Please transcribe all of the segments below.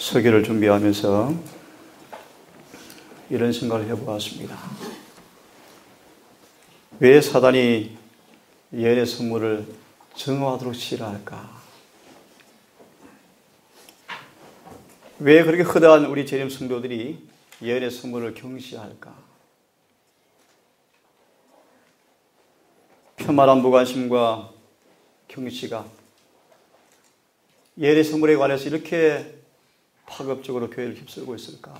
설교를 준비하면서 이런 생각을 해보았습니다. 왜 사단이 예언의 선물을 증오하도록 싫어할까? 왜 그렇게 허다한 우리 재림 성도들이 예언의 선물을 경시할까? 편만한 무관심과 경시가 예언의 선물에 관해서 이렇게 파급적으로 교회를 휩쓸고 있을까?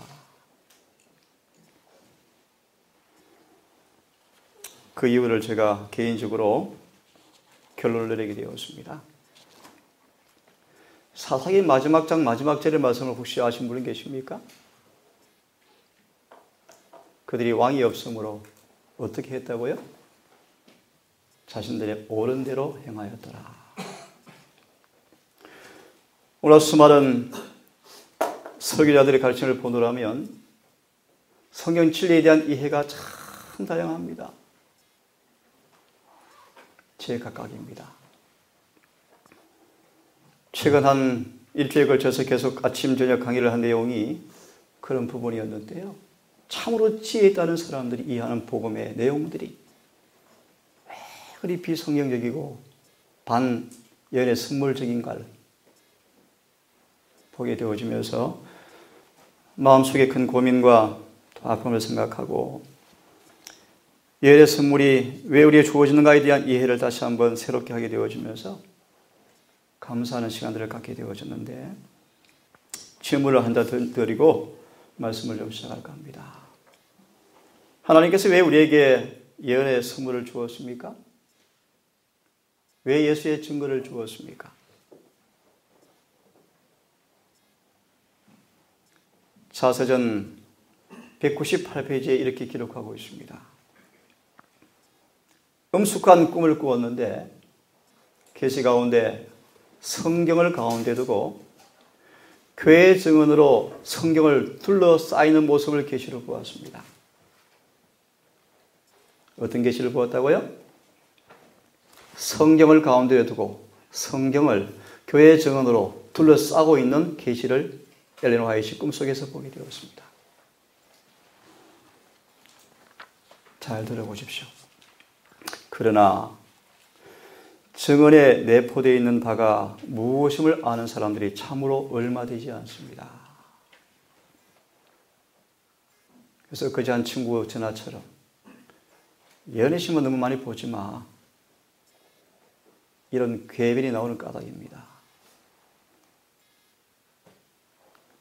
그 이유를 제가 개인적으로 결론을 내리게 되었습니다. 사사기 마지막 장 마지막 절의 말씀을 혹시 아신 분이 계십니까? 그들이 왕이 없으므로 어떻게 했다고요? 자신들의 옳은 대로 행하였더라. 오늘 수많은 설교자들의 가르침을 보노라면 성경 진리에 대한 이해가 참 다양합니다. 제각각입니다. 최근 한 일주일에 걸쳐서 계속 아침 저녁 강의를 한 내용이 그런 부분이었는데요. 참으로 지혜 있다는 사람들이 이해하는 복음의 내용들이 왜 그리 비성경적이고 반예언의 선물적인가를 보게 되어지면서 마음속에 큰 고민과 아픔을 생각하고 예언의 선물이 왜 우리에게 주어지는가에 대한 이해를 다시 한번 새롭게 하게 되어지면서 감사하는 시간들을 갖게 되어졌는데 질문을 한 번 드리고 말씀을 좀 시작할까 합니다. 하나님께서 왜 우리에게 예언의 선물을 주었습니까? 왜 예수의 증거를 주었습니까? 사서전 198페이지에 이렇게 기록하고 있습니다. 음숙한 꿈을 꾸었는데 계시 가운데 성경을 가운데 두고 교회의 증언으로 성경을 둘러싸이는 모습을 계시로 보았습니다. 어떤 계시를 보았다고요? 성경을 가운데 두고 성경을 교회의 증언으로 둘러싸고 있는 계시를 엘레나 화이트 꿈속에서 보게 되었습니다. 잘 들어보십시오. 그러나 증언에 내포되어 있는 바가 무엇임을 아는 사람들이 참으로 얼마 되지 않습니다. 그래서 그저 한 친구 전화처럼 예언의 신문 너무 많이 보지 마. 이런 궤변이 나오는 까닭입니다.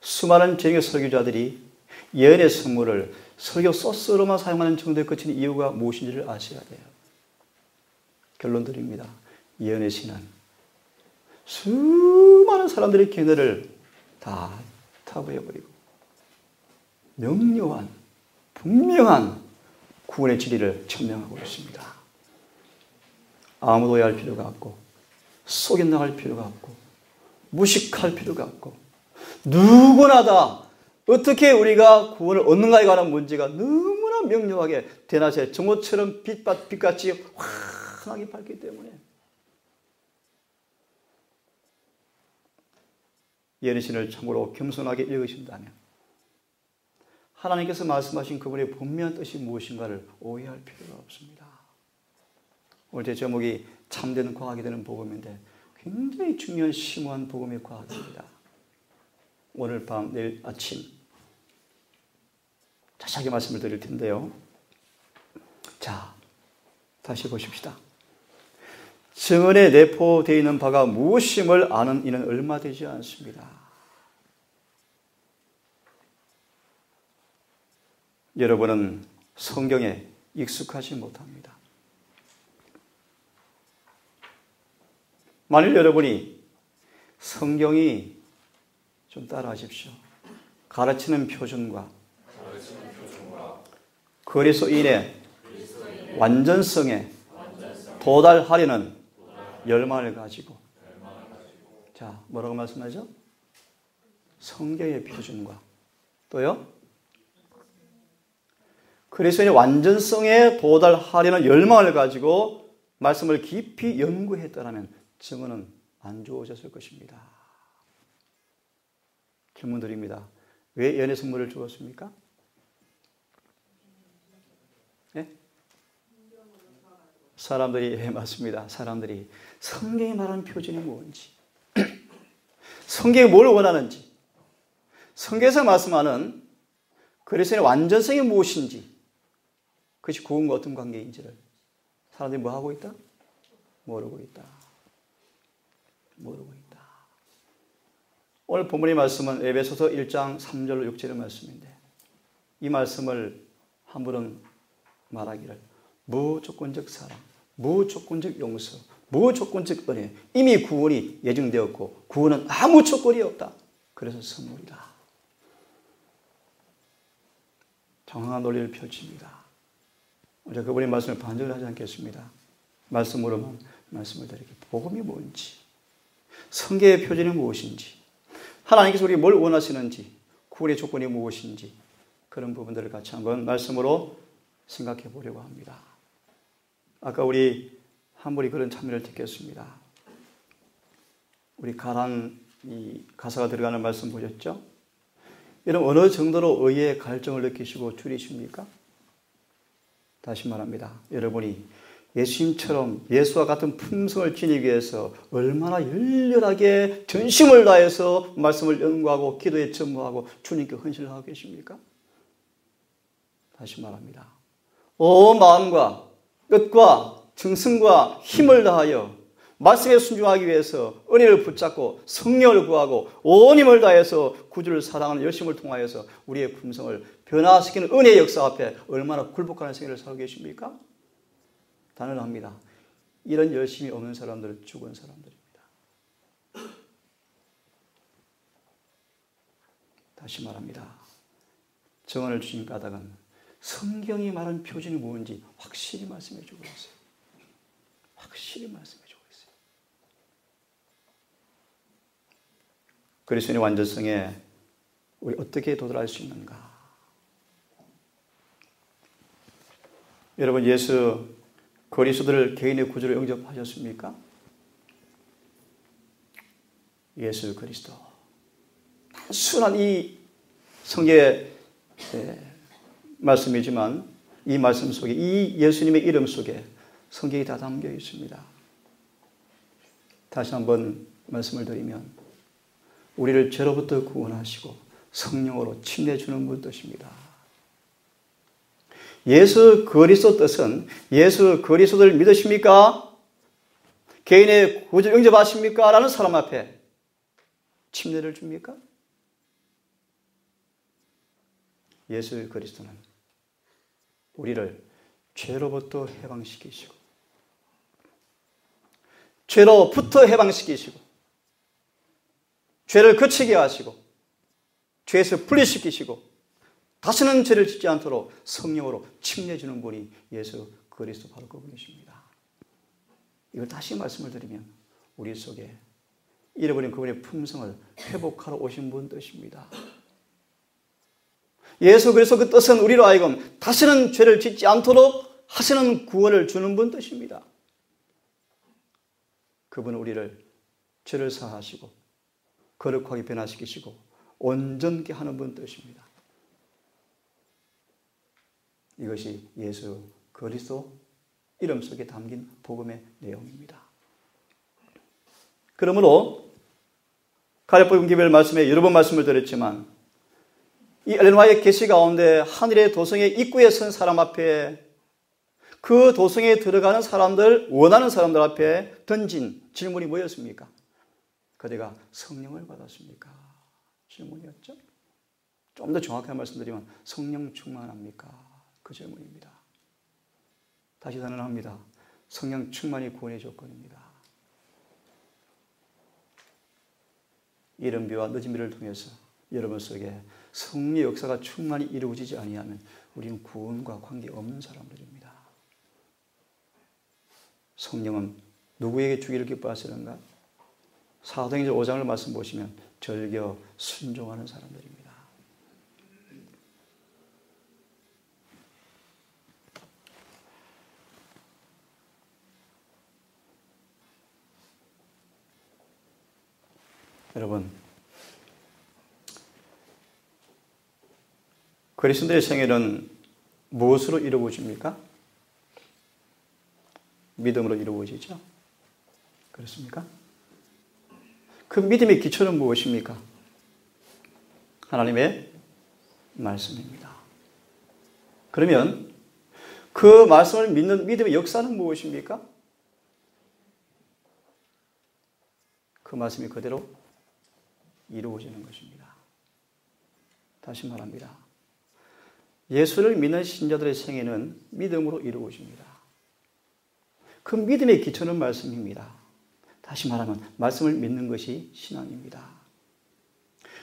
수많은 정의 설교자들이 예언의 선물을 설교 소스로만 사용하는 정도에 그치는 이유가 무엇인지를 아셔야 돼요. 결론 드립니다. 예언의 신은 수많은 사람들의 견해를 다 타부해버리고 명료한 분명한 구원의 진리를 천명하고 있습니다. 아무도 오해할 필요가 없고 속임당할 필요가 없고 무식할 필요가 없고 누구나 다 어떻게 우리가 구원을 얻는가에 관한 문제가 너무나 명료하게 대낮에 정오처럼 빛같이 환하게 밝기 때문에 예언의 신을 참으로 겸손하게 읽으신다면 하나님께서 말씀하신 그분의 분명한 뜻이 무엇인가를 오해할 필요가 없습니다. 오늘 제 제목이 참된 과학이 되는 복음인데 굉장히 중요한 심오한 복음의 과학입니다. 오늘 밤 내일 아침 자세하게 말씀을 드릴 텐데요. 자, 다시 보십시다. 증언에 내포되어 있는 바가 무엇임을 아는 이는 얼마 되지 않습니다. 여러분은 성경에 익숙하지 못합니다. 만일 여러분이 성경이 좀 따라하십시오. 가르치는 표준과 그리스도인의 완전성에 도달하려는 열망을 가지고 자, 뭐라고 말씀하죠? 성경의 표준과 또요? 그리스도인의 완전성에 도달하려는 열망을 가지고 말씀을 깊이 연구했다면 증언은 안 주어졌을 것입니다. 질문 드립니다. 왜 연애 선물을 주었습니까? 네? 사람들이, 예, 맞습니다. 사람들이 성경이 말하는 표준이 뭔지, 성경이 뭘 원하는지, 성경에서 말씀하는 그리스도의 완전성이 무엇인지, 그것이 구원과 어떤 관계인지를 사람들이 뭐 하고 있다? 모르고 있다. 모르고 있다. 오늘 본문의 말씀은 에베소서 1장 3절로 6절의 말씀인데, 이 말씀을 한 분은 말하기를 무조건적 사랑, 무조건적 용서, 무조건적 은혜, 이미 구원이 예정되었고 구원은 아무 조건이 없다. 그래서 선물이다. 정확한 논리를 펼칩니다. 우리가 그분의 말씀을 반증을 하지 않겠습니다. 말씀으로만 말씀을 드리게. 복음이 뭔지, 성경의 표준이 무엇인지, 하나님께서 우리에게 뭘 원하시는지, 구원의 조건이 무엇인지, 그런 부분들을 같이 한번 말씀으로 생각해 보려고 합니다. 아까 우리 한 분이 그런 참여를 듣겠습니다. 우리 가랑 이 가사가 들어가는 말씀 보셨죠? 이런 어느 정도로 의의 갈증을 느끼시고 줄이십니까? 다시 말합니다. 여러분이 예수님처럼 예수와 같은 품성을 지니기 위해서 얼마나 열렬하게 전심을 다해서 말씀을 연구하고 기도에 전무하고 주님께 헌신을 하고 계십니까? 다시 말합니다. 온 마음과 뜻과 정성과 힘을 다하여 말씀에 순종하기 위해서 은혜를 붙잡고 성령을 구하고 온 힘을 다해서 구주를 사랑하는 열심을 통하여서 우리의 품성을 변화시키는 은혜의 역사 앞에 얼마나 굴복하는 생애를 살고 계십니까? 단언합니다. 이런 열심이 없는 사람들은 죽은 사람들입니다. 다시 말합니다. 정언을 주신 까닭은 성경이 말하는 표준이 뭔지 확실히 말씀해 주고 있어요. 확실히 말씀해 주고 있어요. 그리스도의 완전성에 우리 어떻게 도달할 수 있는가? 여러분, 예수 그리스도를 개인의 구주로 영접하셨습니까? 예수 그리스도. 단순한 이 성경의 말씀이지만 이 말씀 속에, 이 예수님의 이름 속에 성경이 다 담겨 있습니다. 다시 한번 말씀을 드리면 우리를 죄로부터 구원하시고 성령으로 침례주는 분 뜻입니다. 예수 그리스도 뜻은 예수 그리스도를 믿으십니까? 개인의 구주를 영접하십니까? 라는 사람 앞에 침례를 줍니까? 예수 그리스도는 우리를 죄로부터 해방시키시고 죄로부터 해방시키시고 죄를 그치게 하시고 죄에서 분리시키시고 다시는 죄를 짓지 않도록 성령으로 침례해 주는 분이 예수 그리스도 바로 그분이십니다. 이걸 다시 말씀을 드리면 우리 속에 잃어버린 그분의 품성을 회복하러 오신 분 뜻입니다. 예수 그리스도 그 뜻은 우리로 하여금 다시는 죄를 짓지 않도록 하시는 구원을 주는 분 뜻입니다. 그분은 우리를 죄를 사하시고 거룩하게 변화시키시고 온전케 하는 분 뜻입니다. 이것이 예수 그리스도 이름 속에 담긴 복음의 내용입니다. 그러므로 가랴법 기별 말씀에 여러 번 말씀을 드렸지만 이 엘렌화의 계시 가운데 하늘의 도성의 입구에 선 사람 앞에 그 도성에 들어가는 사람들, 원하는 사람들 앞에 던진 질문이 뭐였습니까? 그대가 성령을 받았습니까? 질문이었죠. 좀 더 정확하게 말씀드리면 성령 충만합니까? 그 질문입니다. 다시 단언합니다. 성령 충만이 구원의 조건입니다. 이른 비와 늦은 비를 통해서 여러분 속에 성령의 역사가 충만히 이루어지지 아니하면 우리는 구원과 관계없는 사람들입니다. 성령은 누구에게 주기를 기뻐하시는가? 사도행전 5장을 말씀 보시면 절겨 순종하는 사람들입니다. 여러분, 그리스도의 생애는 무엇으로 이루어집니까? 믿음으로 이루어지죠. 그렇습니까? 그 믿음의 기초는 무엇입니까? 하나님의 말씀입니다. 그러면 그 말씀을 믿는 믿음의 역사는 무엇입니까? 그 말씀이 그대로 이루어지는 것입니다. 다시 말합니다. 예수를 믿는 신자들의 생애는 믿음으로 이루어집니다. 그 믿음의 기초는 말씀입니다. 다시 말하면 말씀을 믿는 것이 신앙입니다.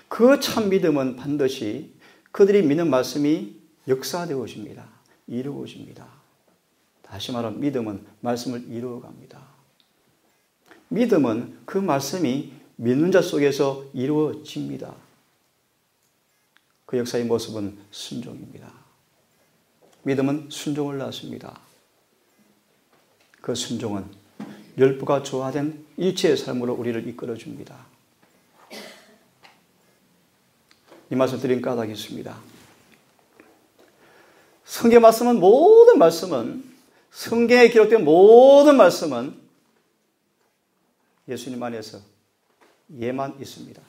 그 참 믿음은 반드시 그들이 믿는 말씀이 역사되어집니다. 이루어집니다. 다시 말하면 믿음은 말씀을 이루어갑니다. 믿음은 그 말씀이 믿는 자 속에서 이루어집니다. 그 역사의 모습은 순종입니다. 믿음은 순종을 낳습니다. 그 순종은 율법과 조화된 일체의 삶으로 우리를 이끌어줍니다. 이 말씀 드린 까닭이 있습니다. 성경 말씀은 모든 말씀은 성경에 기록된 모든 말씀은 예수님 안에서 예만 있습니다.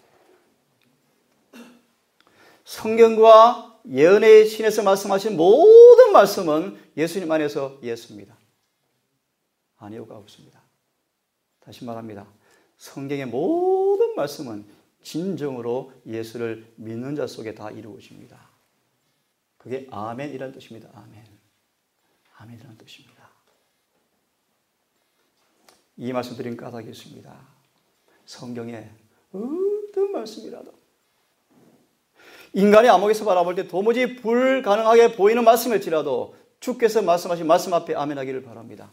성경과 예언의 신에서 말씀하신 모든 말씀은 예수님 안에서 예습니다. 아니오가 없습니다. 다시 말합니다. 성경의 모든 말씀은 진정으로 예수를 믿는 자 속에 다 이루어집니다. 그게 아멘이라는 뜻입니다. 아멘. 아멘이라는 뜻입니다. 이 말씀 드린 까닭이 있습니다. 성경에 어떤 말씀이라도 인간의 안목에서 바라볼 때 도무지 불가능하게 보이는 말씀일지라도 주께서 말씀하신 말씀 앞에 아멘하기를 바랍니다.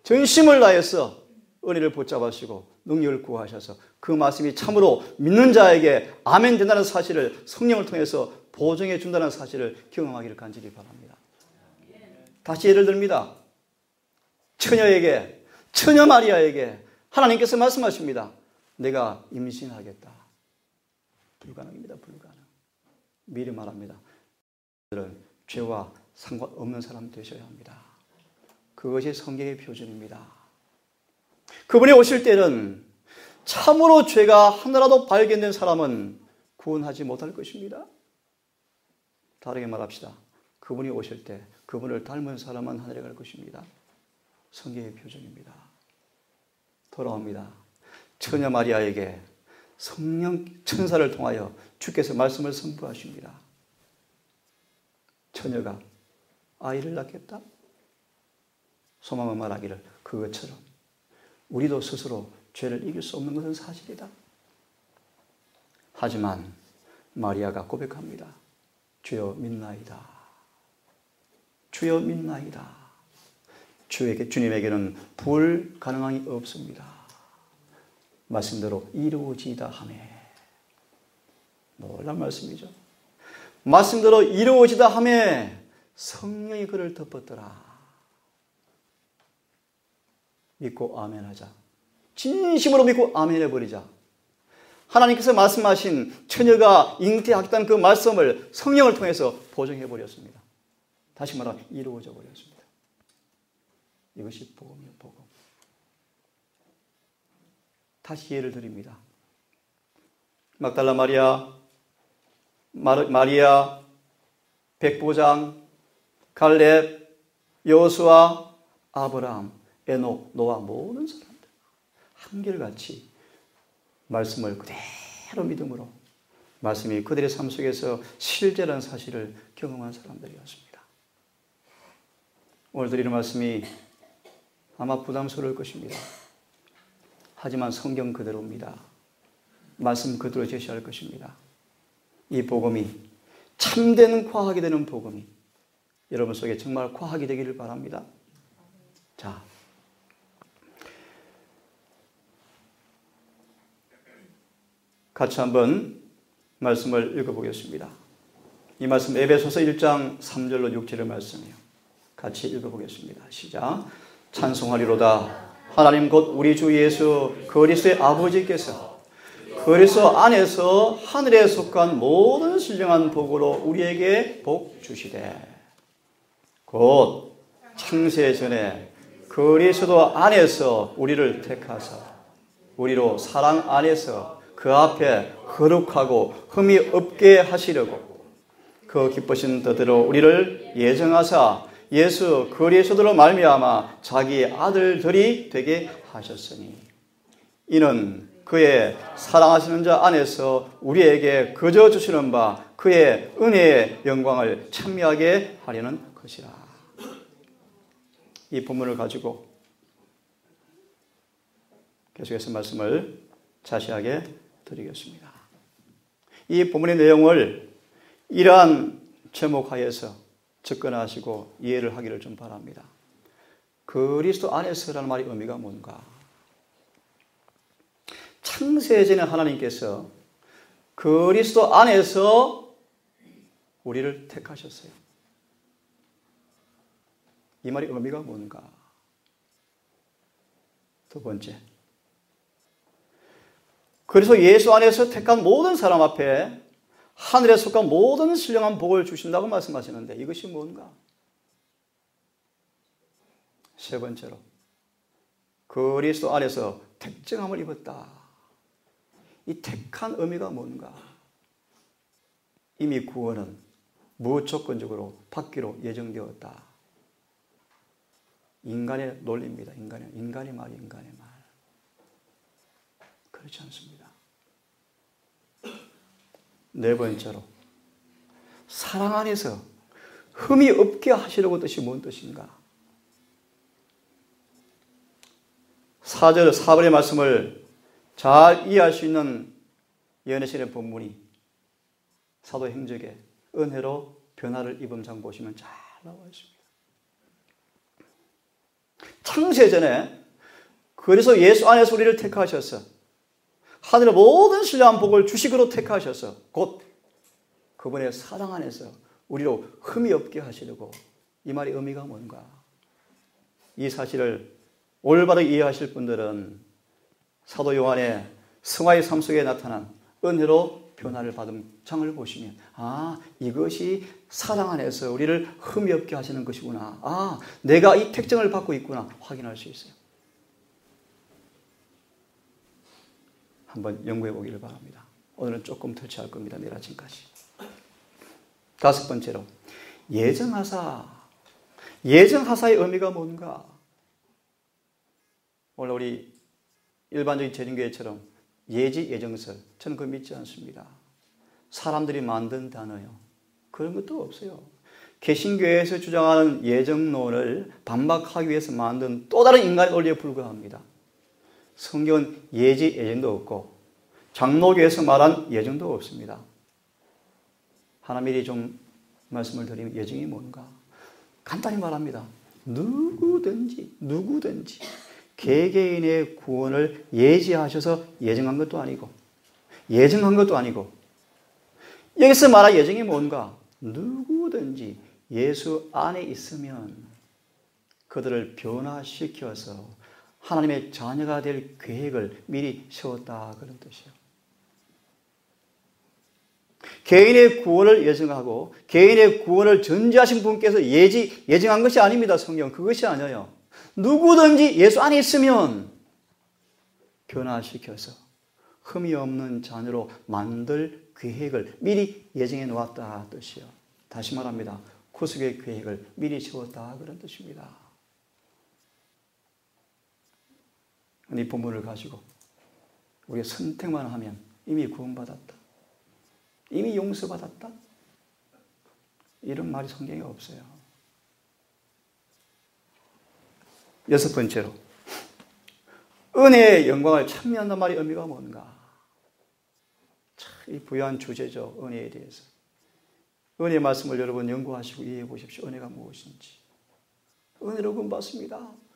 전심을 다해서 은혜를 붙잡으시고 능력을 구하셔서 그 말씀이 참으로 믿는 자에게 아멘 된다는 사실을 성령을 통해서 보증해 준다는 사실을 경험하기를 간절히 바랍니다. 다시 예를 듭니다. 처녀 마리아에게 하나님께서 말씀하십니다. 내가 임신하겠다. 불가능입니다. 불가능. 미리 말합니다. 여러분들은 죄와 상관없는 사람 되셔야 합니다. 그것이 성경의 표준입니다. 그분이 오실 때는 참으로 죄가 하나라도 발견된 사람은 구원하지 못할 것입니다. 다르게 말합시다. 그분이 오실 때 그분을 닮은 사람은 하늘에 갈 것입니다. 성경의 표준입니다. 돌아옵니다. 처녀 마리아에게 성령 천사를 통하여 주께서 말씀을 선포하십니다. 처녀가 아이를 낳겠다? 소망은 말하기를 그것처럼 우리도 스스로 죄를 이길 수 없는 것은 사실이다. 하지만 마리아가 고백합니다. 주여 믿나이다. 주여 믿나이다. 주님에게는 불가능함이 없습니다. 말씀대로 이루어지다 하매. 놀라운 말씀이죠. 말씀대로 이루어지다 하매 성령이 그를 덮었더라. 믿고 아멘하자. 진심으로 믿고 아멘해버리자. 하나님께서 말씀하신 처녀가 잉태하겠다는 그 말씀을 성령을 통해서 보증해버렸습니다. 다시 말하면 이루어져 버렸습니다. 이것이 복음이에요. 복음. 다시 예를 드립니다. 막달라 마리아, 백부장, 갈렙, 여호수아, 아브라함, 에녹, 노아 모든 사람들 한결같이 말씀을 그대로 믿음으로 말씀이 그들의 삶 속에서 실제라는 사실을 경험한 사람들이었습니다. 오늘 드리는 말씀이 아마 부담스러울 것입니다. 하지만 성경 그대로입니다. 말씀 그대로 제시할 것입니다. 이 복음이 참된 과학이 되는 복음이 여러분 속에 정말 과학이 되기를 바랍니다. 자, 같이 한번 말씀을 읽어보겠습니다. 이 말씀 에베소서 1장 3절로 6절의 말씀이에요. 같이 읽어보겠습니다. 시작. 찬송하리로다. 하나님 곧 우리 주 예수 그리스도의 아버지께서 그리스도 안에서 하늘에 속한 모든 신령한 복으로 우리에게 복 주시되 곧 창세 전에 그리스도 안에서 우리를 택하사 우리로 사랑 안에서 그 앞에 거룩하고 흠이 없게 하시려고 그 기쁘신 뜻대로 우리를 예정하사 예수 그리스도로 말미암아 자기 아들들이 되게 하셨으니 이는 그의 사랑하시는 자 안에서 우리에게 거저 주시는 바 그의 은혜의 영광을 찬미하게 하려는 것이라. 이 본문을 가지고 계속해서 말씀을 자세하게 드리겠습니다. 이 본문의 내용을 이러한 제목하에서 접근하시고 이해를 하기를 좀 바랍니다. 그리스도 안에서라는 말의 의미가 뭔가? 창세전에 하나님께서 그리스도 안에서 우리를 택하셨어요. 이 말의 의미가 뭔가? 두 번째, 그래서 예수 안에서 택한 모든 사람 앞에 하늘에 속한 모든 신령한 복을 주신다고 말씀하시는데 이것이 뭔가? 세 번째로, 그리스도 안에서 택정함을 입었다. 이 택한 의미가 뭔가? 이미 구원은 무조건적으로 받기로 예정되었다. 인간의 논리입니다. 인간의 말. 그렇지 않습니다. 네 번째로, 사랑 안에서 흠이 없게 하시려고 뜻이 뭔 뜻인가? 4절, 4번의 말씀을 잘 이해할 수 있는 예언의 본문이 사도행적의 은혜로 변화를 입은 장 보시면 잘 나와 있습니다. 창세전에 그래서 예수 안에서 우리를 택하셔서 하늘의 모든 신령한 복을 주식으로 택하셔서 곧 그분의 사랑 안에서 우리로 흠이 없게 하시려고. 이 말의 의미가 뭔가? 이 사실을 올바르게 이해하실 분들은 사도 요한의 승화의 삶 속에 나타난 은혜로 변화를 받은 장을 보시면 이것이 사랑 안에서 우리를 흠이 없게 하시는 것이구나. 내가 이 특징을 받고 있구나 확인할 수 있어요. 한번 연구해 보기를 바랍니다. 오늘은 조금 터치할 겁니다. 내일 아침까지. 다섯 번째로, 예정하사의 의미가 뭔가? 오늘 우리 일반적인 재림교회처럼 예지, 예정설, 저는 그거 믿지 않습니다. 사람들이 만든 단어요. 그런 것도 없어요. 개신교회에서 주장하는 예정론을 반박하기 위해서 만든 또 다른 인간의 논리에 불과합니다. 성경은 예지, 예정도 없고 장로교에서 말한 예정도 없습니다. 하나 미리 좀 말씀을 드리면 예정이 뭔가? 간단히 말합니다. 누구든지 개개인의 구원을 예지하셔서 예정한 것도 아니고 예정한 것도 아니고 여기서 말한 예정이 뭔가? 누구든지 예수 안에 있으면 그들을 변화시켜서 하나님의 자녀가 될 계획을 미리 세웠다 그런 뜻이에요. 개인의 구원을 예정하고 개인의 구원을 전제하신 분께서 예정한 것이 아닙니다. 성경 그것이 아니에요. 누구든지 예수 안에 있으면 변화시켜서 흠이 없는 자녀로 만들 계획을 미리 예정해 놓았다 뜻이에요. 다시 말합니다. 구속의 계획을 미리 세웠다 그런 뜻입니다. 이 본문을 가지고 우리가 선택만 하면 이미 구원받았다, 이미 용서받았다, 이런 말이 성경에 없어요. 여섯 번째로, 은혜의 영광을 찬미한다는 말의 의미가 뭔가? 이 부유한 주제죠. 은혜에 대해서. 은혜의 말씀을 여러분 연구하시고 이해해 보십시오. 은혜가 무엇인지. 은혜로 구원받습니다.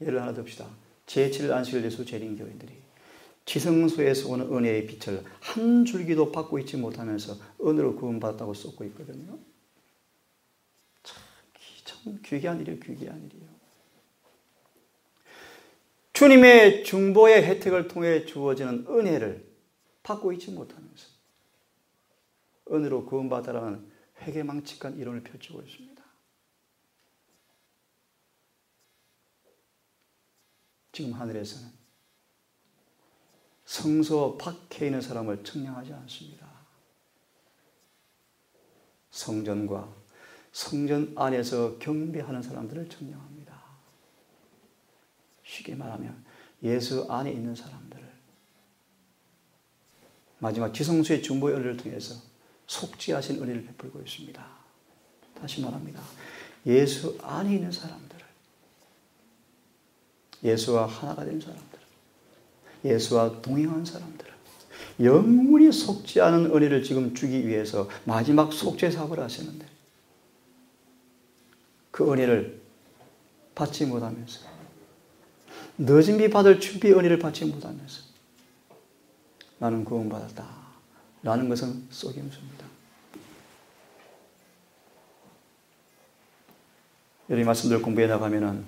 예를 하나 듭시다. 제7일 안식일 예수 재림교인들이 지성소에서 오는 은혜의 빛을 한 줄기도 받고 있지 못하면서 은혜로 구원받았다고 쏟고 있거든요. 참 귀한 일이에요. 귀한 일이에요. 주님의 중보의 혜택을 통해 주어지는 은혜를 받고 있지 못하면서 은혜로 구원받으라는 회개망측한 이론을 펼치고 있습니다. 지금 하늘에서는 성소 밖에 있는 사람을 청량하지 않습니다. 성전과 성전 안에서 경배하는 사람들을 청량합니다. 쉽게 말하면 예수 안에 있는 사람들을 마지막 지성소의 중보의 은혜를 통해서 속죄하신 은혜를 베풀고 있습니다. 다시 말합니다. 예수 안에 있는 사람들을, 예수와 하나가 된 사람들을, 예수와 동행한 사람들을 영원히 속죄하는 은혜를 지금 주기 위해서 마지막 속죄 사업을 하시는데 그 은혜를 받지 못하면서, 늦은 비 받을 준비 은혜를 받지 못하면서 나는 구원받았다 라는 것은 속임수입니다. 여러분 말씀들 공부해 나가면은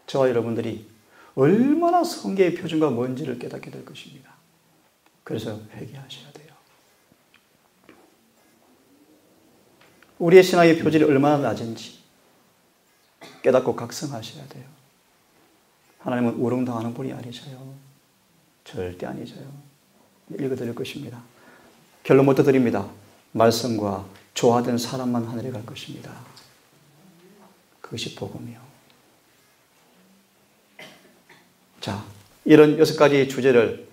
저와 여러분들이 얼마나 성계의 표준과 뭔지를 깨닫게 될 것입니다. 그래서 회개하셔야 돼요. 우리의 신앙의 표준이 얼마나 낮은지 깨닫고 각성하셔야 돼요. 하나님은 우롱당하는 분이 아니셔요. 절대 아니셔요. 읽어드릴 것입니다. 결론부터 드립니다. 말씀과 조화된 사람만 하늘에 갈 것입니다. 그것이 복음이요. 자, 이런 6가지 주제를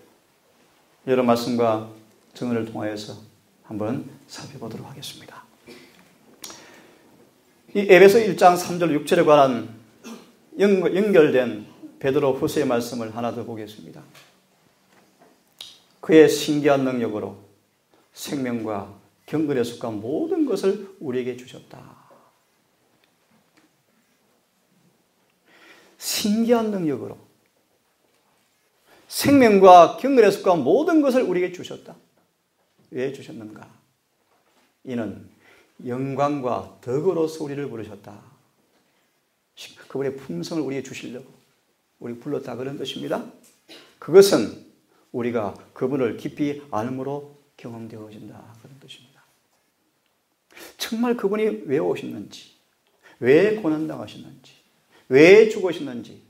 여러 말씀과 증언을 통하여서 한번 살펴보도록 하겠습니다. 이 에베소 1장 3절 6절에 관한 연결된 베드로 후서의 말씀을 하나 더 보겠습니다. 그의 신기한 능력으로 생명과 경건에 속한 모든 것을 우리에게 주셨다. 신기한 능력으로 생명과 경건에 속한 모든 것을 우리에게 주셨다. 왜 주셨는가? 이는 영광과 덕으로서 우리를 부르셨다. 그분의 품성을 우리에게 주시려고 우리 불렀다 그런 뜻입니다. 그것은 우리가 그분을 깊이 알므로 경험되어진다 그런 뜻입니다. 정말 그분이 왜 오셨는지, 왜 고난당하셨는지, 왜 죽으셨는지,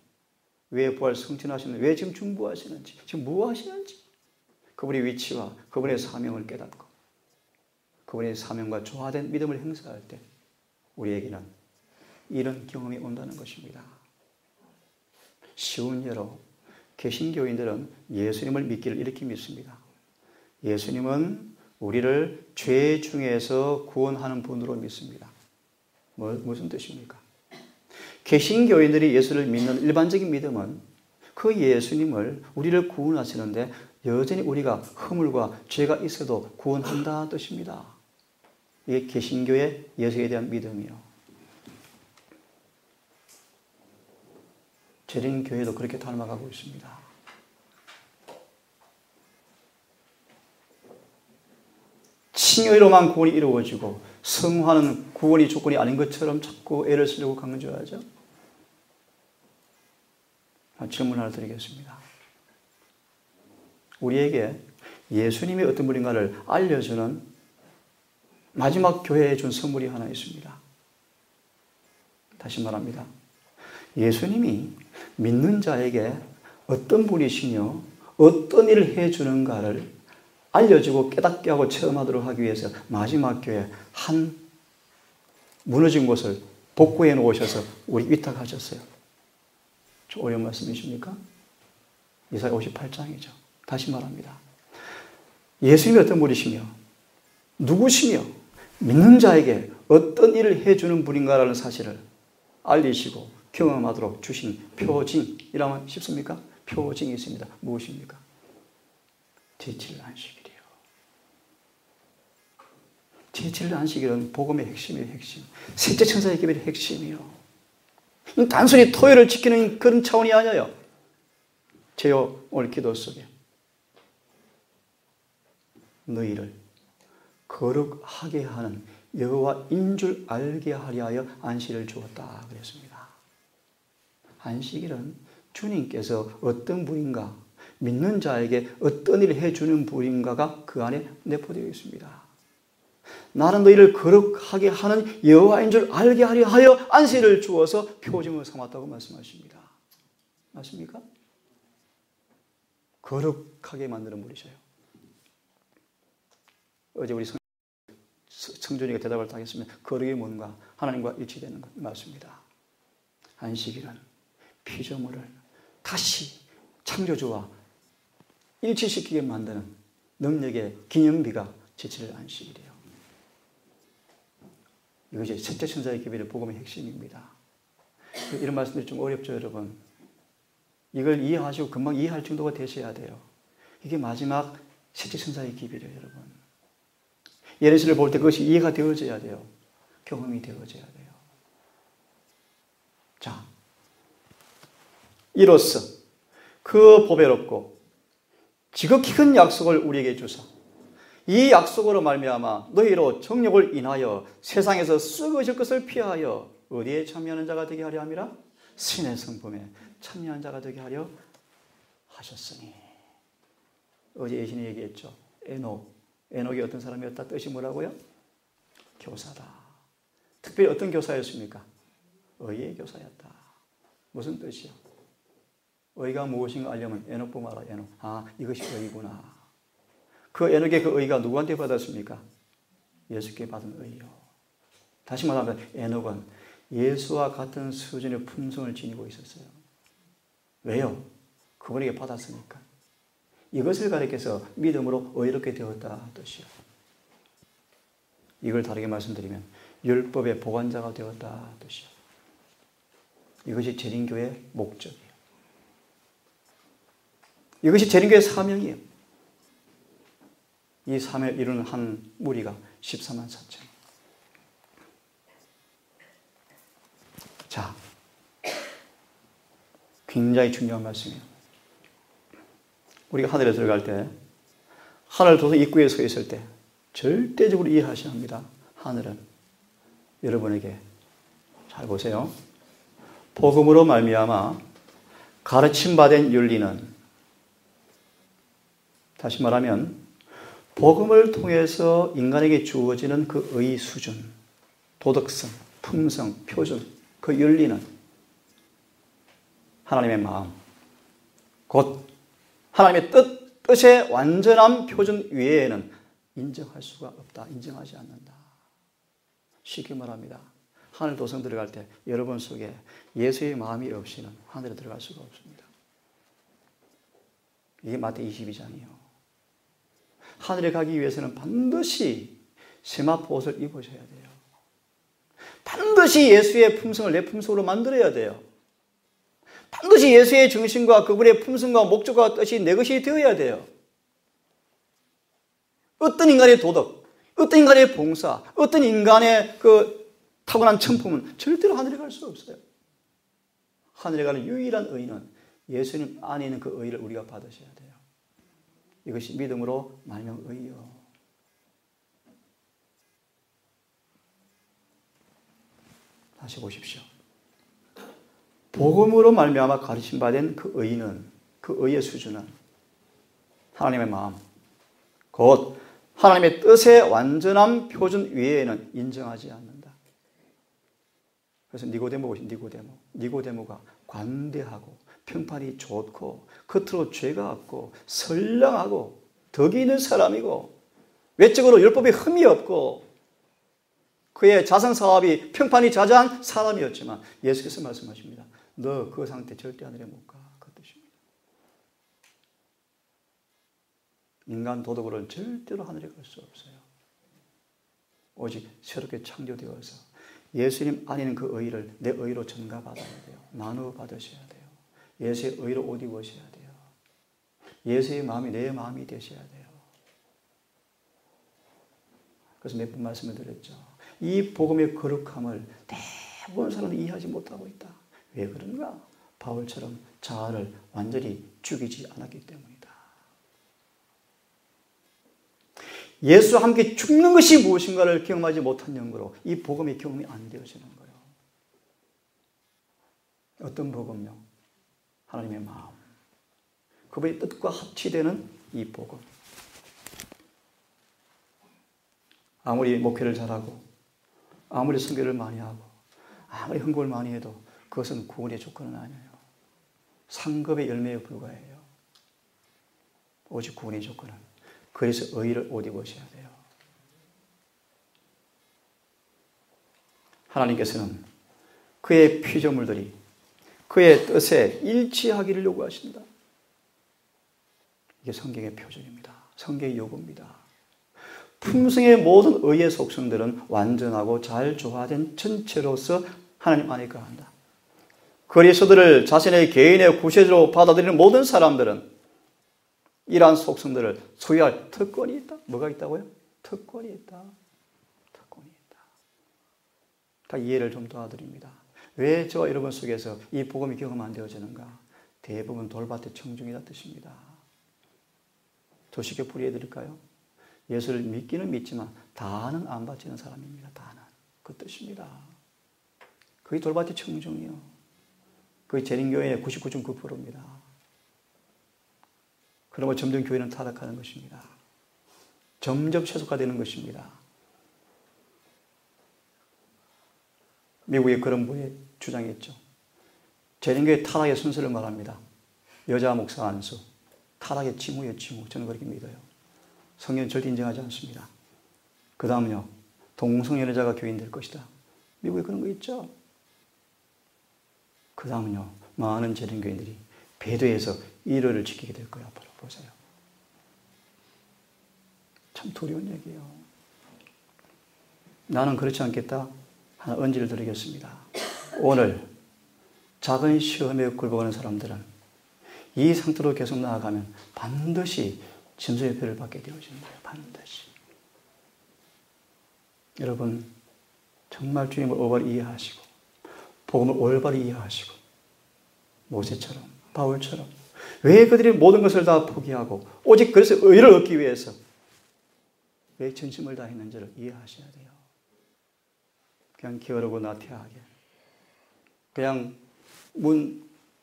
왜 부활 승천하셨는지, 왜 지금 중보하시는지, 지금 뭐 하시는지 그분의 위치와 그분의 사명을 깨닫고 그분의 사명과 조화된 믿음을 행사할 때 우리에게는 이런 경험이 온다는 것입니다. 쉬운 예로 개신교인들은 예수님을 믿기를 이렇게 믿습니다. 예수님은 우리를 죄 중에서 구원하는 분으로 믿습니다. 무슨 뜻입니까? 개신교인들이 예수를 믿는 일반적인 믿음은 그 예수님을 우리를 구원하시는데 여전히 우리가 허물과 죄가 있어도 구원한다 뜻입니다. 이게 개신교의 예수에 대한 믿음이요. 재림교회도 그렇게 닮아가고 있습니다. 칭의로만 구원이 이루어지고 성화는 구원이 조건이 아닌 것처럼 자꾸 애를 쓰려고 강조하죠. 질문 하나 드리겠습니다. 우리에게 예수님이 어떤 분인가를 알려주는 마지막 교회에 준 선물이 하나 있습니다. 다시 말합니다. 예수님이 믿는 자에게 어떤 분이시며 어떤 일을 해주는가를 알려주고 깨닫게 하고 체험하도록 하기 위해서 마지막 교회 한 무너진 곳을 복구해 놓으셔서 우리 위탁하셨어요. 좀 어려운 말씀이십니까? 이사야 58장이죠. 다시 말합니다. 예수님이 어떤 분이시며 누구시며 믿는 자에게 어떤 일을 해주는 분인가라는 사실을 알리시고 경험하도록 주신 표징이라면 쉽습니까? 표징이 있습니다. 무엇입니까? 제7일 안식일이에요. 제7일 안식일은 복음의 핵심이에요. 핵심. 셋째 천사의 계명의 핵심이에요. 단순히 토요일을 지키는 그런 차원이 아니에요. 제요 오늘 기도 속에 너희를 거룩하게 하는 여호와인 줄 알게 하려 하여 안식일을 주었다 그랬습니다. 안식일은 주님께서 어떤 분인가, 믿는 자에게 어떤 일을 해주는 분인가가 그 안에 내포되어 있습니다. 나는 너희를 거룩하게 하는 여호와인 줄 알게 하려 하여 안식일을 주어서 표징을 삼았다고 말씀하십니다. 맞습니까? 거룩하게 만드는 분이셔요. 어제 우리 성준이가 대답을 하겠습니다. 거룩이 뭔가? 하나님과 일치되는 것 맞습니다. 안식일은 피조물을 다시 창조주와 일치시키게 만드는 능력의 기념비가 제7일 안식일이에요. 이것이 셋째 천사의 기별의 복음의 핵심입니다. 이런 말씀들이 좀 어렵죠, 여러분? 이걸 이해하시고 금방 이해할 정도가 되셔야 돼요. 이게 마지막 셋째 천사의 기별이에요, 여러분. 예레시를 볼 때 그것이 이해가 되어져야 돼요. 경험이 되어져야 돼요. 자, 이로써 그 보배롭고 지극히 큰 약속을 우리에게 주사 이 약속으로 말미암아 너희로 정욕을 인하여 세상에서 썩어질 것을 피하여 어디에 참여하는 자가 되게 하려 함이라? 신의 성품에 참여한 자가 되게 하려 하셨으니. 어제 예신이 얘기했죠. 에녹이 어떤 사람이었다? 뜻이 뭐라고요? 교사다. 특별히 어떤 교사였습니까? 의의 교사였다. 무슨 뜻이요? 의가 무엇인가 알려면 에녹 보마라. 에녹. 아, 이것이 의구나. 그 에녹의 그 의가 누구한테 받았습니까? 예수께 받은 의요. 다시 말하면 에녹은 예수와 같은 수준의 품성을 지니고 있었어요. 왜요? 그분에게 받았으니까. 이것을 가리켜서 믿음으로 의롭게 되었다 뜻이요. 이걸 다르게 말씀드리면 율법의 보관자가 되었다 뜻이요. 이것이 재림교의 목적이에요. 이것이 재림교의 사명이에요. 이 사명을 이루는 한 무리가 14만 4천. 자, 굉장히 중요한 말씀이에요. 우리가 하늘에 들어갈 때, 하늘 도서 입구에 서 있을 때 절대적으로 이해하셔야 합니다. 하늘은 여러분에게, 잘 보세요. 복음으로 말미암아 가르침받은 윤리는, 다시 말하면 복음을 통해서 인간에게 주어지는 그 의 수준, 도덕성, 품성, 표준, 그 윤리는 하나님의 마음, 곧 하나님의 뜻의 완전한 표준 외에는 인정할 수가 없다. 인정하지 않는다. 쉽게 말합니다. 하늘 도성 들어갈 때 여러분 속에 예수의 마음이 없이는 하늘에 들어갈 수가 없습니다. 이게 마태 22장이에요. 하늘에 가기 위해서는 반드시 세마포 옷을 입으셔야 돼요. 반드시 예수의 품성을 내 품성으로 만들어야 돼요. 반드시 예수의 정신과 그분의 품성과 목적과 뜻이 내 것이 되어야 돼요. 어떤 인간의 도덕, 어떤 인간의 봉사, 어떤 인간의 그 타고난 천품은 절대로 하늘에 갈 수 없어요. 하늘에 가는 유일한 의는 예수님 안에 있는 그 의를 우리가 받으셔야 돼요. 이것이 믿음으로 말미암아 의요. 다시 보십시오. 복음으로 말미암아 가르침받은 그 의는, 그 의의 수준은 하나님의 마음, 곧 하나님의 뜻의 완전한 표준 외에는 인정하지 않는다. 그래서 니고데모 보시죠. 니고데모가 관대하고 평판이 좋고 겉으로 죄가 없고 선량하고 덕이 있는 사람이고 외적으로 율법에 흠이 없고 그의 자선사업이 평판이 자자한 사람이었지만 예수께서 말씀하십니다. 너 그 상태 절대 하늘에 못 가. 그 뜻입니다. 인간 도덕으로는 절대로 하늘에 갈 수 없어요. 오직 새롭게 창조되어서 예수님 안에 있는 그 의를 내 의로 전가받아야 돼요. 나누어 받으셔야 돼요. 예수의 의로 옷 입으셔야 돼요. 예수의 마음이 내 마음이 되셔야 돼요. 그래서 몇 번 말씀을 드렸죠. 이 복음의 거룩함을 대부분 사람들이 이해하지 못하고 있다. 왜 그런가? 바울처럼 자아를 완전히 죽이지 않았기 때문이다. 예수와 함께 죽는 것이 무엇인가를 경험하지 못한 연고로 이 복음의 경험이 안 되어지는 거예요. 어떤 복음요? 하나님의 마음, 그분의 뜻과 합치되는 이 복음. 아무리 목회를 잘하고 아무리 선교를 많이 하고 아무리 헌금을 많이 해도 그것은 구원의 조건은 아니에요. 상급의 열매에 불과해요. 오직 구원의 조건은 그래서 의를 옷 입으셔야 돼요. 하나님께서는 그의 피조물들이 그의 뜻에 일치하기를 요구하신다. 이게 성경의 표준입니다. 성경의 요구입니다. 품성의 모든 의의 속성들은 완전하고 잘 조화된 전체로서 하나님 안에 거한다. 그리스도를 자신의 개인의 구세주로 받아들이는 모든 사람들은 이러한 속성들을 소유할 특권이 있다. 뭐가 있다고요? 특권이 있다. 특권이 있다. 다 이해를 좀 도와드립니다. 왜 저와 여러분 속에서 이 복음이 경험 안 되어지는가? 대부분 돌밭의 청중이다 뜻입니다. 더 쉽게 풀이해 드릴까요? 예수를 믿기는 믿지만 다는 안 바치는 사람입니다. 다는. 그 뜻입니다. 그게 돌밭의 청중이요. 그게 재림교회의 99.9%입니다. 그러면 점점 교회는 타락하는 것입니다. 점점 최소화되는 것입니다. 미국의 그런 분이 주장했죠. 재림교회 타락의 순서를 말합니다. 여자 목사 안수, 타락의 징후예요, 징후. 저는 그렇게 믿어요. 성경은 절대 인정하지 않습니다. 그 다음은요, 동성연애자가 교인 될 것이다. 미국에 그런 거 있죠. 그 다음은요, 많은 재림교인들이 배도에서 일요일을 지키게 될 거예요. 앞으로 보세요. 참 두려운 얘기예요. 나는 그렇지 않겠다. 하나 언지를 드리겠습니다. 오늘 작은 시험에 굴복하는 사람들은 이 상태로 계속 나아가면 반드시 짐승의 표를 받게 되어지는 거예요. 반드시. 여러분 정말 주님을 올바로 이해하시고 복음을 올바로 이해하시고 모세처럼 바울처럼 왜 그들이 모든 것을 다 포기하고 오직 그래서 의를 얻기 위해서 왜 전심을 다했는지를 이해하셔야 돼요. 그냥 게으르고 나태하게 그냥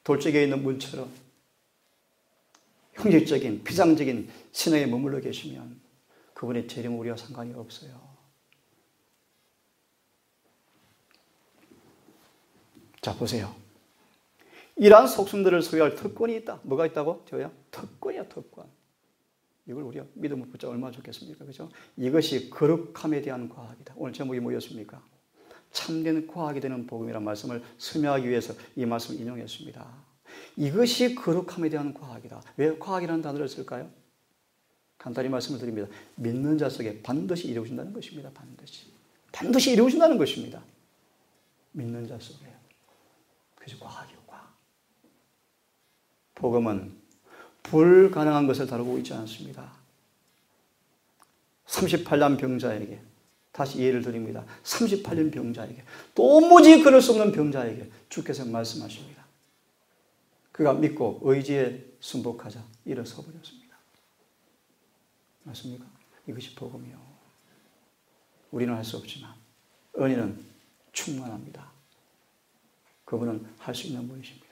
돌적에 있는 문처럼 형식적인 피상적인 신앙에 머물러 계시면 그분의 재림 우리와 상관이 없어요. 자 보세요. 이러한 속성들을 소유할 특권이 있다. 뭐가 있다고? 저야 특권이야, 특권. 이걸 우리가 믿음을 붙잡아 얼마나 좋겠습니까? 그죠? 이것이 거룩함에 대한 과학이다. 오늘 제목이 뭐였습니까? 참된 과학이 되는 복음이라는 말씀을 설명하기 위해서 이 말씀을 인용했습니다. 이것이 거룩함에 대한 과학이다. 왜 과학이라는 단어를 쓸까요? 간단히 말씀을 드립니다. 믿는 자 속에 반드시 이루어진다는 것입니다. 반드시. 반드시 이루어진다는 것입니다. 믿는 자 속에. 그것이 과학이요, 과학. 복음은 불가능한 것을 다루고 있지 않습니다. 38년 병자에게 다시 이해를 드립니다. 38년 병자에게 도무지 그럴 수 없는 병자에게 주께서 말씀하십니다. 그가 믿고 의지에 순복하자 일어서 버렸습니다. 맞습니까? 이것이 복음이요. 우리는 할 수 없지만 은혜는 충만합니다. 그분은 할 수 있는 분이십니다.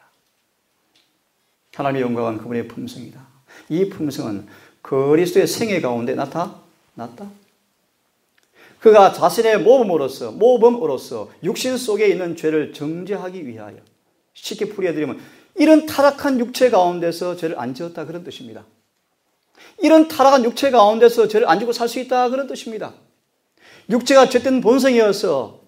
하나님의 영광은 그분의 품성이다. 이 품성은 그리스도의 생애 가운데 나타났다. 그가 자신의 모범으로서 육신 속에 있는 죄를 정죄하기 위하여 쉽게 풀이해드리면 이런 타락한 육체 가운데서 죄를 안 지었다 그런 뜻입니다. 이런 타락한 육체 가운데서 죄를 안 지고 살 수 있다 그런 뜻입니다. 육체가 죄된 본성이어서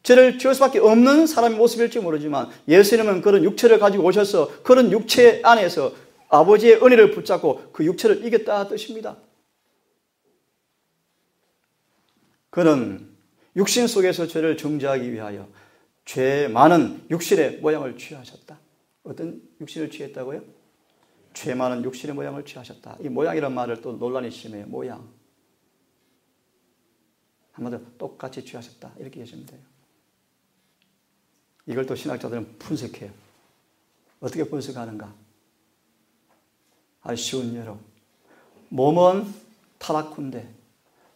죄를 지을 수밖에 없는 사람의 모습일지 모르지만 예수님은 그런 육체를 가지고 오셔서 그런 육체 안에서 아버지의 은혜를 붙잡고 그 육체를 이겼다 뜻입니다. 그는 육신 속에서 죄를 정죄하기 위하여 죄 많은 육신의 모양을 취하셨다. 어떤 육신을 취했다고요? 죄 많은 육신의 모양을 취하셨다. 이 모양이란 말을 또 논란이 심해요. 모양. 한마디로 똑같이 취하셨다. 이렇게 얘기하시면 돼요. 이걸 또 신학자들은 분석해요. 어떻게 분석하는가? 아주 쉬운 예로 몸은 타락훈데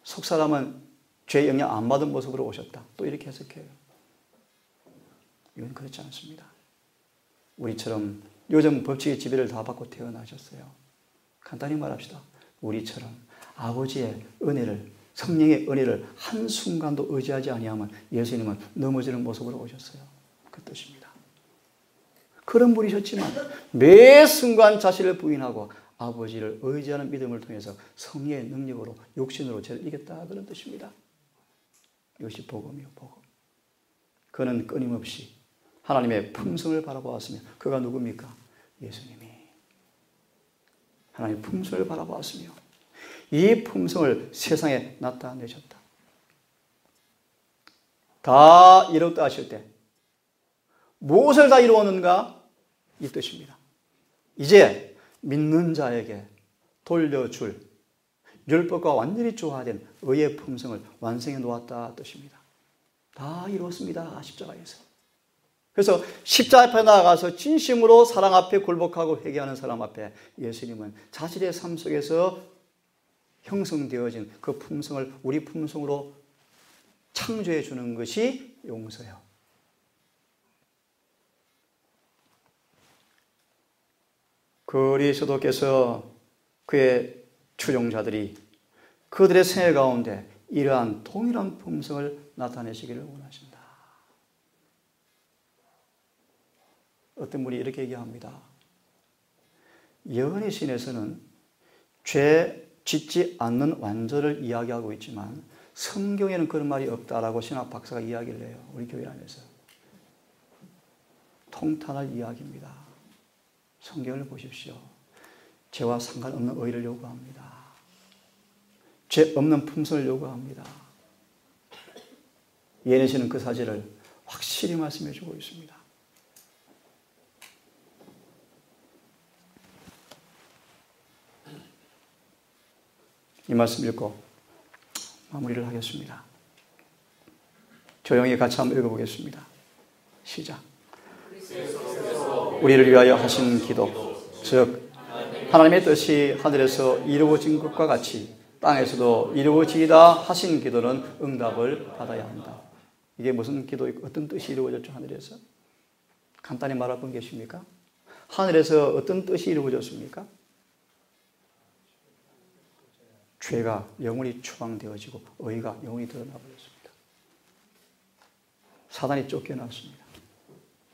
속사람은 죄 영향 안 받은 모습으로 오셨다. 또 이렇게 해석해요. 이건 그렇지 않습니다. 우리처럼 요즘 법칙의 지배를 다 받고 태어나셨어요. 간단히 말합시다. 우리처럼 아버지의 은혜를, 성령의 은혜를 한순간도 의지하지 아니하면 예수님은 넘어지는 모습으로 오셨어요. 그 뜻입니다. 그런 분이셨지만 매 순간 자신을 부인하고 아버지를 의지하는 믿음을 통해서 성령의 능력으로 육신으로 죄를 이겼다, 그런 뜻입니다. 이것이 복음이요, 복음. 그는 끊임없이 하나님의 품성을 바라보았으며, 그가 누굽니까? 예수님이 하나님의 품성을 바라보았으며 이 품성을 세상에 나타내셨다. 다 이뤘다 하실 때 무엇을 다 이루었는가? 이 뜻입니다. 이제 믿는 자에게 돌려줄 율법과 완전히 조화된 의의 품성을 완성해 놓았다 뜻입니다. 다 이루었습니다. 십자가에서. 그래서 십자가 앞에 나아가서 진심으로 사랑 앞에 굴복하고 회개하는 사람 앞에 예수님은 자신의 삶 속에서 형성되어진 그 품성을 우리 품성으로 창조해 주는 것이 용서요. 그리스도께서 그의 추종자들이 그들의 생애 가운데 이러한 동일한 품성을 나타내시기를 원하신다. 어떤 분이 이렇게 얘기합니다. 예언의 신에서는 죄 짓지 않는 완전을 이야기하고 있지만 성경에는 그런 말이 없다라고 신학 박사가 이야기를 해요. 우리 교회 안에서. 통탄할 이야기입니다. 성경을 보십시오. 죄와 상관없는 의를 요구합니다. 죄 없는 품성을 요구합니다. 예언의 신은 그 사실을 확실히 말씀해 주고 있습니다. 이 말씀 읽고 마무리를 하겠습니다. 조용히 같이 한번 읽어보겠습니다. 시작. 우리를 위하여 하신 기도, 즉 하나님의 뜻이 하늘에서 이루어진 것과 같이 땅에서도 이루어지이다 하신 기도는 응답을 받아야 한다. 이게 무슨 기도, 어떤 뜻이 이루어졌죠? 하늘에서? 간단히 말할 분 계십니까? 하늘에서 어떤 뜻이 이루어졌습니까? 죄가 영원히 추방되어지고 의가 영원히 드러나 버렸습니다. 사단이 쫓겨났습니다.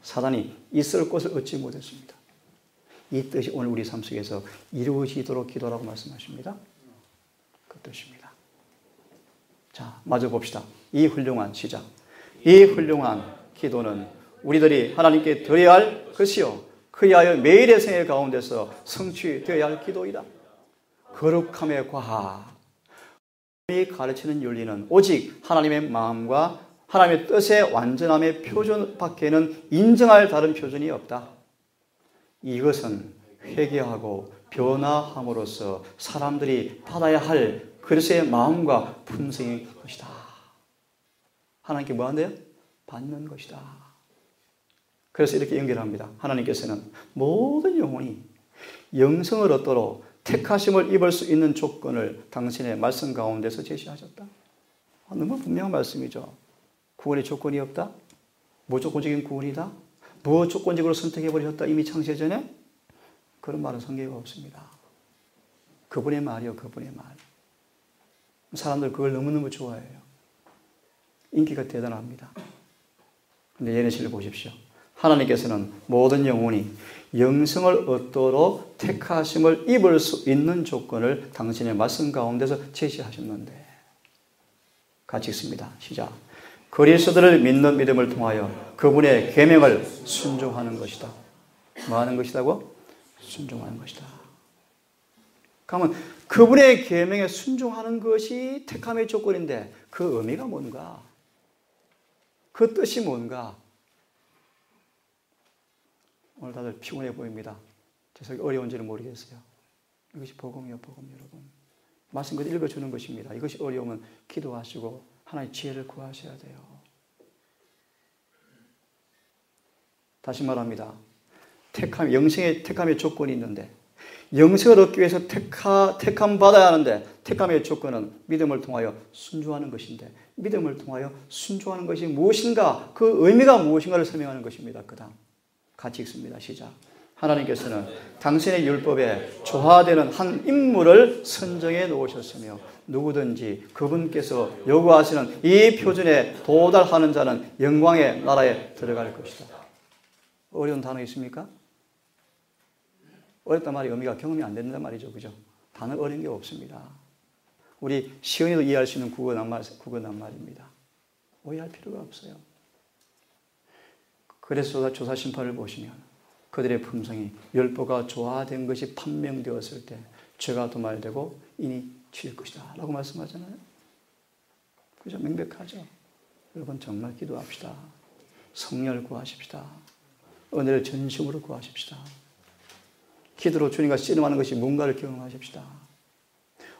사단이 있을 곳을 얻지 못했습니다. 이 뜻이 오늘 우리 삶 속에서 이루어지도록 기도라고 말씀하십니다. 그 뜻입니다. 자, 마저 봅시다. 이 훌륭한 시작. 이 훌륭한 기도는 우리들이 하나님께 드려야 할 것이요 그리하여 매일의 생애 가운데서 성취되어야 할 기도이다. 거룩함의 과학, 이 가르치는 윤리는 오직 하나님의 마음과 하나님의 뜻의 완전함의 표준 밖에는 인정할 다른 표준이 없다. 이것은 회개하고 변화함으로써 사람들이 받아야 할 그리스도의 마음과 품성인 것이다. 하나님께 뭐 한대요? 받는 것이다. 그래서 이렇게 연결합니다. 하나님께서는 모든 영혼이 영생을 얻도록 택하심을 입을 수 있는 조건을 당신의 말씀 가운데서 제시하셨다. 너무 분명한 말씀이죠. 구원의 조건이 없다? 무조건적인 구원이다? 무조건적으로 선택해버리셨다? 이미 창세 전에? 그런 말은 성경에 없습니다. 그분의 말이요, 그분의 말. 사람들 그걸 너무너무 좋아해요. 인기가 대단합니다. 그런데 예언실을 보십시오. 하나님께서는 모든 영혼이 영생을 얻도록 택하심을 입을 수 있는 조건을 당신의 말씀 가운데서 제시하셨는데, 같이 읽습니다. 시작. 그리스도를 믿는 믿음을 통하여 그분의 계명을 순종하는 것이다. 뭐 하는 것이라고? 순종하는 것이다. 그러면 그분의 계명에 순종하는 것이 택함의 조건인데 그 의미가 뭔가? 그 뜻이 뭔가? 오늘 다들 피곤해 보입니다. 죄송히 어려운지는 모르겠어요. 이것이 복음이요, 복음 여러분. 말씀 그대로 읽어주는 것입니다. 이것이 어려우면 기도하시고 하나님의 지혜를 구하셔야 돼요. 다시 말합니다. 영생의 택함의 조건이 있는데 영생을 얻기 위해서 택함 받아야 하는데 택함의 조건은 믿음을 통하여 순종하는 것인데 믿음을 통하여 순종하는 것이 무엇인가, 그 의미가 무엇인가를 설명하는 것입니다. 그 다음 같이 읽습니다. 시작. 하나님께서는 당신의 율법에 조화되는 한 인물을 선정해 놓으셨으며 누구든지 그분께서 요구하시는 이 표준에 도달하는 자는 영광의 나라에 들어갈 것이다. 어려운 단어 있습니까? 어렵단 말이 의미가 경험이 안 된단 말이죠. 그죠? 단어 어려운 게 없습니다. 우리 시은이도 이해할 수 있는 국어란 말입니다. 오해할 필요가 없어요. 그래서 조사 심판을 보시면 그들의 품성이 율법과 조화된 것이 판명되었을 때 죄가 도말되고 인이 치일 것이다 라고 말씀하잖아요. 그죠? 명백하죠. 여러분 정말 기도합시다. 성령을 구하십시다. 은혜를 전심으로 구하십시다. 기도로 주님과 씨름하는 것이 뭔가를 경험하십시다.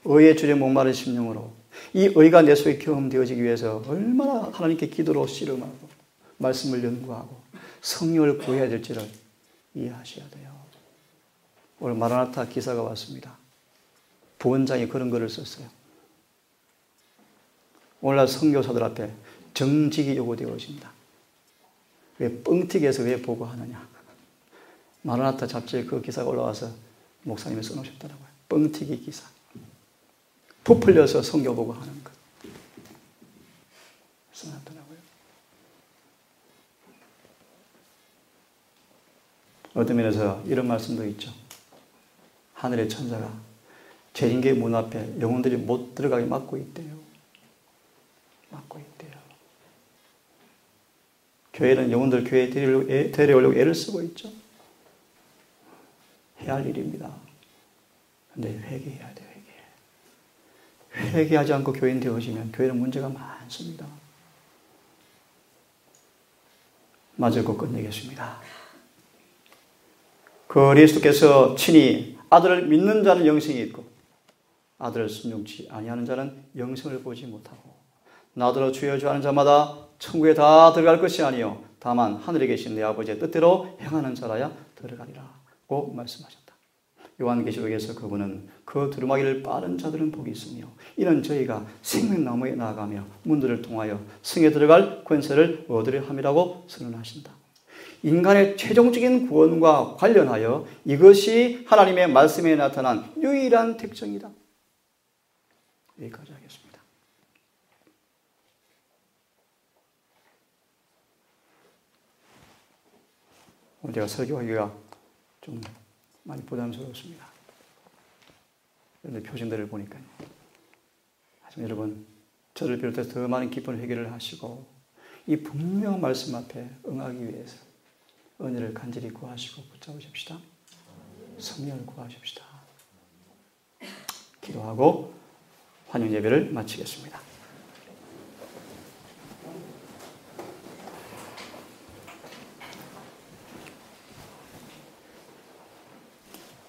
의의 줄에 목마른 심령으로 이 의가 내 속에 경험되어지기 위해서 얼마나 하나님께 기도로 씨름하고 말씀을 연구하고 성령을 구해야 될지를 이해하셔야 돼요. 오늘 마라나타 기사가 왔습니다. 부원장이 그런 글을 썼어요. 오늘날 선교사들 앞에 정직이 요구되어진다. 왜 뻥튀기해서 왜 보고하느냐. 마라나타 잡지에 그 기사가 올라와서 목사님이 써놓으셨더라고요. 뻥튀기 기사. 부풀려서 선교 보고하는 것. 써놨더라고요. 어떤 면에서 이런 말씀도 있죠. 하늘의 천사가 재림의 문 앞에 영혼들이 못 들어가게 막고 있대요. 막고 있대요. 교회는 영혼들 교회에 데려오려고 애를 쓰고 있죠. 해야 할 일입니다. 그런데 회개해야 돼요. 회개하지 않고 교인 되어지면 교회는 문제가 많습니다. 마저 끝내겠습니다. 그리스도께서 친히 아들을 믿는 자는 영생이 있고 아들을 순종치 아니하는 자는 영생을 보지 못하고 나더러 주여 주하는 자마다 천국에 다 들어갈 것이 아니요 다만 하늘에 계신 내 아버지의 뜻대로 행하는 자라야 들어가리라고 말씀하셨다. 요한계시록에서 그분은 그 두루마기를 빠른 자들은 복이 있으며 이는 저희가 생명나무에 나아가며 문들을 통하여 성에 들어갈 권세를 얻으려 함이라고 선언하신다. 인간의 최종적인 구원과 관련하여 이것이 하나님의 말씀에 나타난 유일한 특징이다. 여기까지 하겠습니다. 오늘 제가 설교하기가 좀 많이 부담스럽습니다. 그런데 표정들을 보니까요. 하지만 여러분, 저를 비롯해서 더 많은 깊은 회개를 하시고 이 분명한 말씀 앞에 응하기 위해서 은혜를 간절히 구하시고 붙잡으십시다. 성령을 구하십시다. 기도하고 환영 예배를 마치겠습니다.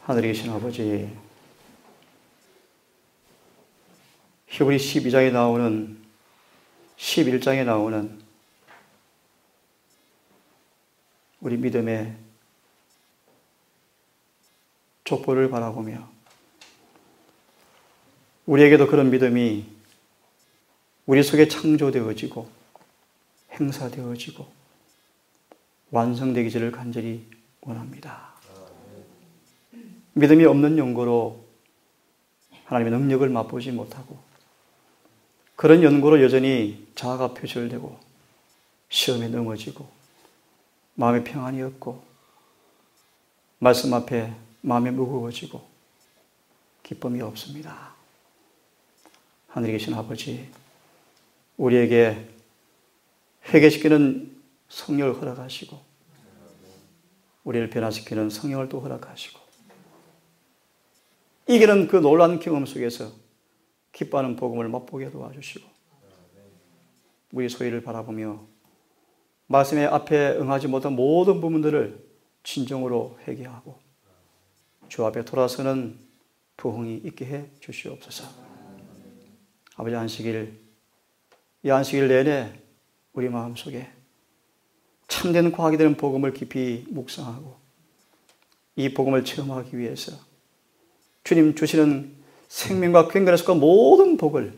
하늘에 계신 아버지, 히브리 12장에 나오는 11장에 나오는 우리 믿음의 족보를 바라보며 우리에게도 그런 믿음이 우리 속에 창조되어지고 행사되어지고 완성되기를 간절히 원합니다. 믿음이 없는 연고로 하나님의 능력을 맛보지 못하고 그런 연고로 여전히 자아가 표절되고 시험에 넘어지고 마음의 평안이 없고 말씀 앞에 마음이 무거워지고 기쁨이 없습니다. 하늘에 계신 아버지, 우리에게 회개시키는 성령을 허락하시고 우리를 변화시키는 성령을 또 허락하시고 이기는 그 놀라운 경험 속에서 기뻐하는 복음을 맛보게 도와주시고 우리 소위를 바라보며 말씀의 앞에 응하지 못한 모든 부분들을 진정으로 회개하고 주 앞에 돌아서는 부흥이 있게 해 주시옵소서. 아버지, 이 안식일 내내 우리 마음속에 참된 과학이 되는 복음을 깊이 묵상하고 이 복음을 체험하기 위해서 주님 주시는 생명과 경건에 속한 모든 복을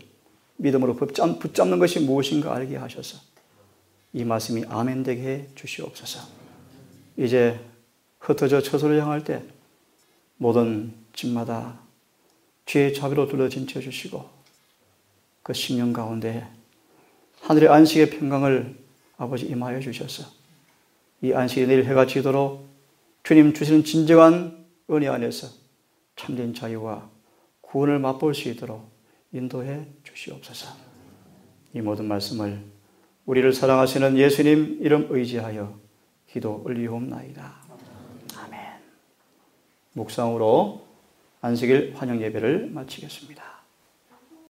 믿음으로 붙잡는 것이 무엇인가 알게 하셔서 이 말씀이 아멘 되게 해 주시옵소서. 이제 흩어져 처소를 향할 때 모든 집마다 주의 자비로 둘러진 채 주시고 그 심령 가운데 하늘의 안식의 평강을 아버지 임하여 주셔서 이 안식이 내일 해가 지도록 주님 주시는 진정한 은혜 안에서 참된 자유와 구원을 맛볼 수 있도록 인도해 주시옵소서. 이 모든 말씀을 우리를 사랑하시는 예수님 이름 의지하여 기도 올리옵나이다. 아멘. 묵상으로 안식일 환영 예배를 마치겠습니다.